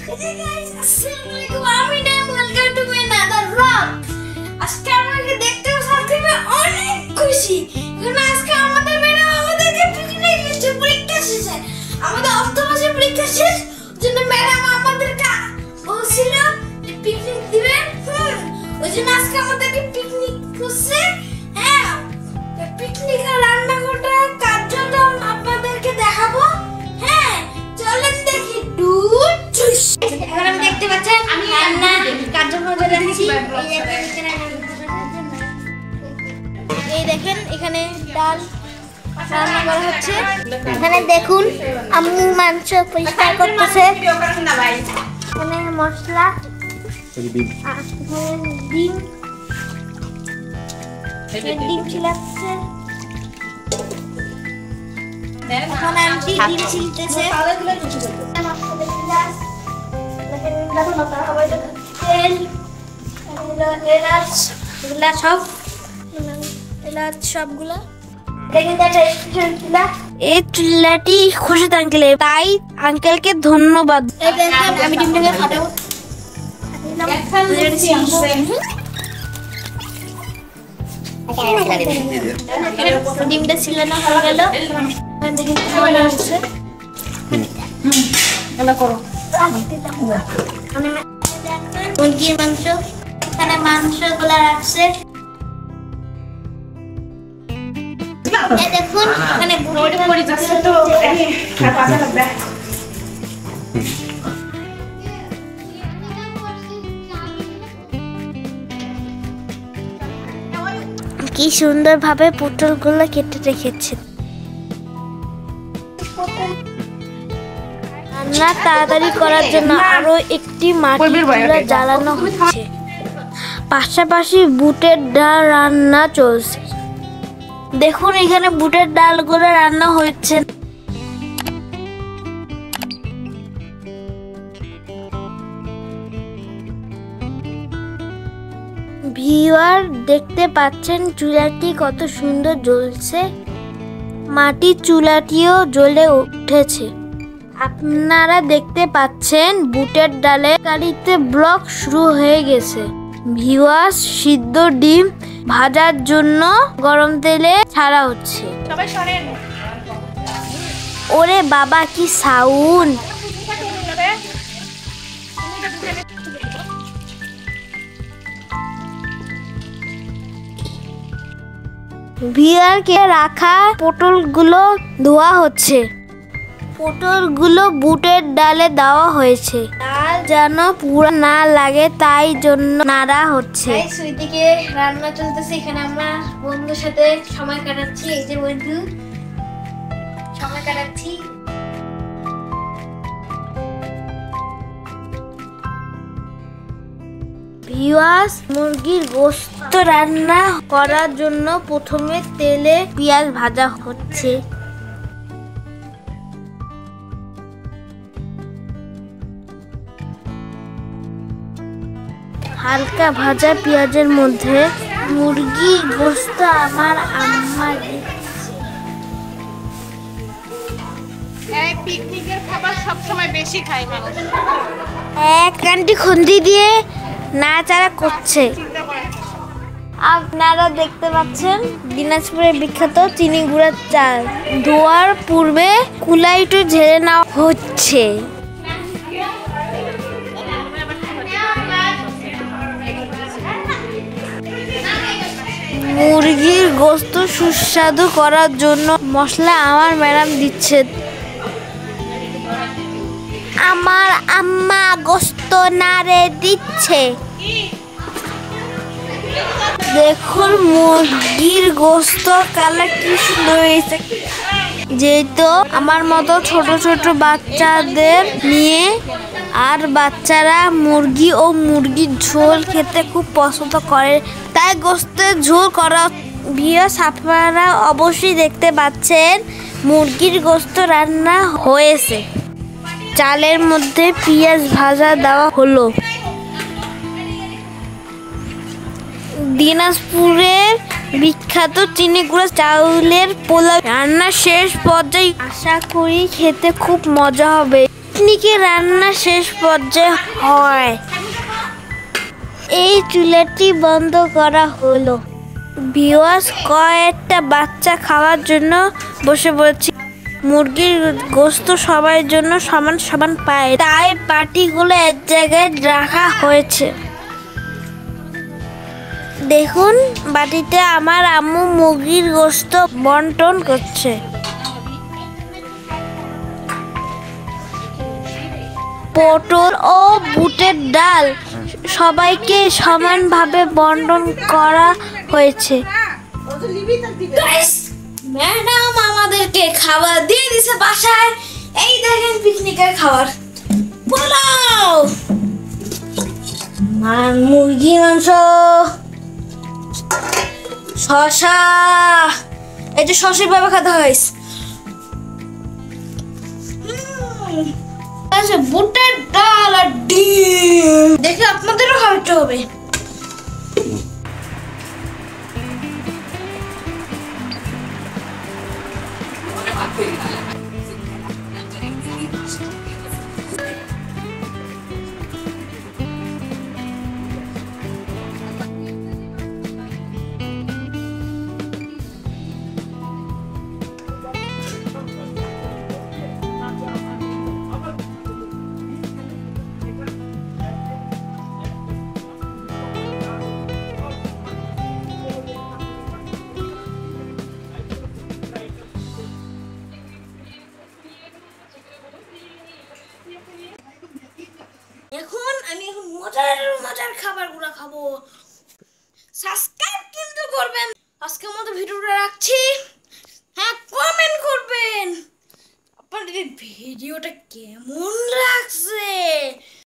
Hey guys, Assalamualaikum. আমি নাম welcome to my another blog. আজকে আমাকে দেখতে সাথে আমি অনেক খুশি। কারণ আজকে আমাদের ম্যাডাম আমাদেরকে পিকনিক নিচ্ছে, পরীক্ষা শেষ। আমাদের অষ্টম মাসের পরীক্ষা শেষ, জন্য ম্যাডাম আমাদেরকে বলছিল যে পিকনিক দিবেন। ওই জন্য আজকে আমাদেরকে পিকনিক করছে। হ্যাঁ, পিকনিকের রান্নাঘরটা কার্যক্রম আপনাদেরকে দেখাবো। হ্যাঁ, চলেন দেখি। এখন আমি দেখতে পাচ্ছেন আমি রান্না কার্যক্রম যাচ্ছি। এই দেখেন এখানে ডাল রান্না করা হচ্ছে। এখানে দেখুন আম্মু মাংস পরিষ্কার করতেছে। এখানে মশলা, ডিম ডিম ছিলাচ্ছে। এখন আন্টি ডিম ছিলতেছে। তেল, এলাচ, এগুলা সব এলাচ সবগুলা। এই চুলাটি খুশি আঙ্কেল, তাই আঙ্কেলকে ধন্যবাদ। আমি ডিমটাকে ফাটাবো। ডিমটা ছিলানো হয়ে গেল। মুরগির মাংস, এখানে মাংস গুলা রাখছে। দেখুন এখানে কি সুন্দর ভাবে পটল গুলো কেটে রেখেছে। রান্না তাড়াতাড়ি করার জন্য আরো একটি মাটির চুলা জ্বালানো হচ্ছে। পাশাপাশি বুটের ডাল রান্না চলছে। দেখুন এখানে বুটের ডালগুলো রান্না হচ্ছে। ভিউয়ার দেখতে পাচ্ছেন চুলাটি কত সুন্দর জ্বলছে। মাটির চুলাটিও জ্বলে উঠেছে। আপনারা দেখতে পাচ্ছেন বুটের ডালে কারিতে ব্লক শুরু হয়ে গেছে। ভিউয়ার্স সিদ্ধ ডিম ভাজার জন্য গরম তেলে ছাড়া হচ্ছে। ওরে বাবা কি সাউন্ড! ভিউয়ারকে রাখা পটলগুলো ধোয়া হচ্ছে। পটলগুলো বুটের ডালে দেওয়া হয়েছে। ডাল যেন পুরো না লাগে তাই জন্য নাড়া হচ্ছে। ওইদিকে রান্না চলতেছে। এখানে আমরা বন্ধুর সাথে সময় কাটাচ্ছি। এই যে বন্ধু সময় কাটাচ্ছি। ভিউয়ার্স মুরগির গোশত রান্না করার জন্য প্রথমে তেলে পেঁয়াজ ভাজা হচ্ছে। হালকা ভাজা পেঁয়াজের মধ্যে মুরগির গোশত আমার আম্মা পিকনিকের খাবার সবসময় বেশি খায় মানুষ। এক আন্টি খুন্তি দিয়ে নাড়াচাড়া করছে। আপনারা দেখতে পাচ্ছেন দিনাজপুরের বিখ্যাত চিনি গুঁড়ার চাল ধোয়ার পূর্বে কুলাইটু ঝেড়ে নেওয়া হচ্ছে। মুরগির গোশত সুস্বাদু করার জন্য মশলা আমার ম্যাডাম দিচ্ছে। আমার আম্মা গোশত নাড়ে দিচ্ছে। দেখুন মুরগির গোশত কালার কি সুন্দর হয়েছে। যেহেতু আমার মতো ছোট ছোট বাচ্চাদের নিয়ে আর বাচ্চারা মুরগি ও মুরগির ঝোল খেতে খুব পছন্দ করে, তাই গোশতের ঝোল করা। ভিউয়ার্স আপনারা অবশ্যই দেখতে পাচ্ছেন মুরগির গোশত রান্না হয়েছে। চালের মধ্যে পেঁয়াজ ভাজা দেওয়া হলো। দিনাজপুরের বিখ্যাত চিনি গুঁড়া চাউলের পোলাও রান্না শেষ পর্যায়ে। আশা করি খেতে খুব মজা হবে। পিকনিকে রান্না শেষ পর্যায়ে হয়। এই চুলাটি বন্ধ করা হলো। ভিউয়ার্স, কয়েকটা বাচ্চা খাওয়ার জন্য বসে পড়েছি। মুরগির গোশত সবার জন্য সমান সমান পায়, তাই বাটিগুলো এক জায়গায় রাখা হয়েছে। দেখুন, বাটিতে আমার আম্মু মুরগির গোশত বন্টন করছে। পটল ও বুটের ডাল সবাইকে সমানভাবে বন্টন করা হয়েছে। ম্যাডাম আমাদেরকে খাবার দিয়ে দিছে বাসায়। এই দেখেন পিকনিকের খাবার, পোলাও, মুরগি মাংস, শসা। এই যে শসা ভাবে খাতে হয়। আচ্ছা, বুটের ডাল আর ডিম। দেখে আপনাদেরও খাওয়াতে হবে। আমি এখন মজার মজার খাবারগুলো খাবো। সাবস্ক্রাইব কিন্তু করবেন। আজকের মতো ভিডিওটা রাখছি। হ্যাঁ, কমেন্ট করবেন আপনাদের ভিডিওটা কেমন লাগছে।